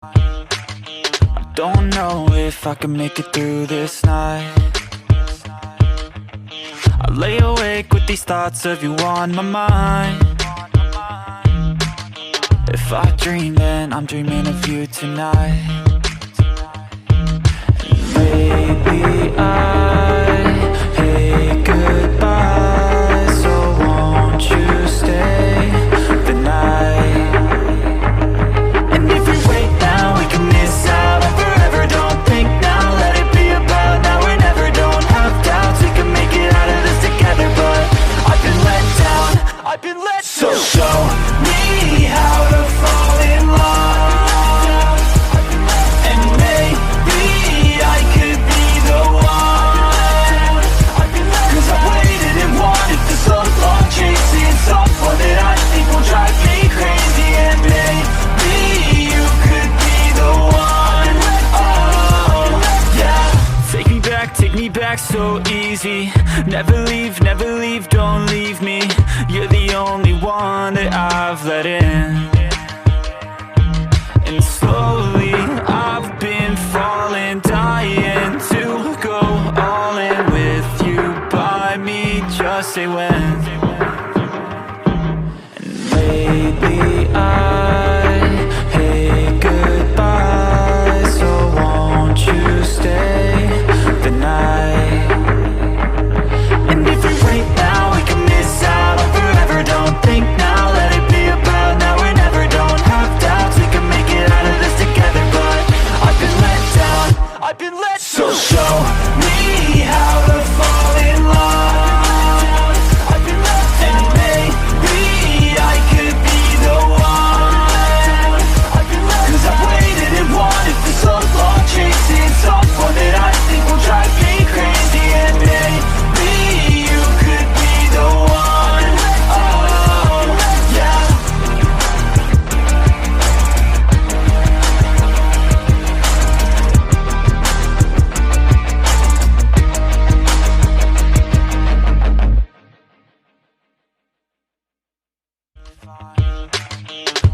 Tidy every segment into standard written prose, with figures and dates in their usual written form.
I don't know if I can make it through this night. I lay awake with these thoughts of you on my mind. If I dream, then I'm dreaming of you tonight. And maybe I hate goodbye, so won't you stay the night? And if we wait now, we can miss out on forever. Don't think now, let it be about now or never. Don't have doubts, we can make it out of this together. But I've been let down, I've been let down. So show me how to fall in love, and maybe I could be the one. 'Cause I've waited and wanted for so long, chasing someone that I think will drive me crazy. And maybe you could be the one. Oh, yeah. Take me back so easy. Never leave, don't leave me. You're the only one that I've let in. And slowly I've been falling, dying to go all in with you by me. Just say when. And maybe I hate goodbye, so won't you stay the night? And if we wait now, we can miss out on forever. Don't think now, let it be about now or never. Don't have doubts, we can make it out of this together. But I've been let down, I've been let down. So show me how to fall in love, and maybe I could be the one. 'Cause I've waited and wanted for so long, chasing someone that I think will drive me crazy. And maybe you could be the one. Oh, yeah.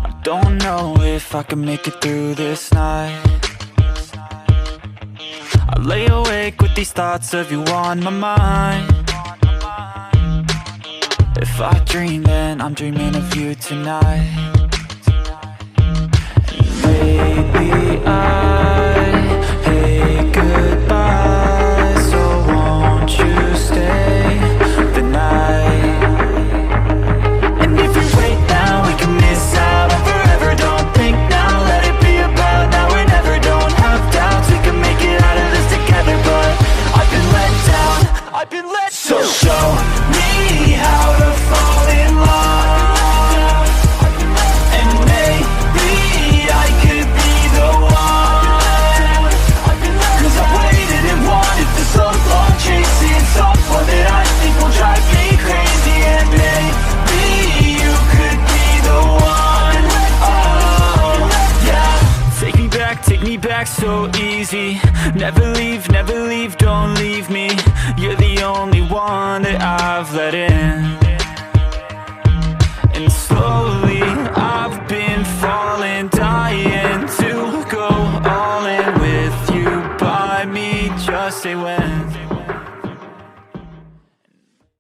I don't know if I can make it through this night. I lay awake with these thoughts of you on my mind. If I dream, then I'm dreaming of you tonight. And maybe I hate goodbye, so won't you stay the night? And if we wait now, we can miss out on forever. Don't think now, let it be about now or never. Don't have doubts, we can make it out of this together. But I've been let down, I've been let down. So show me how to fall in love, and maybe I could be the one. 'Cause I've waited and wanted for so long, chasing someone that I think will drive me crazy. And maybe you could be the one. Oh, yeah. Take me back so easy. Never leave, don't leave me. You're the only one that I've let in.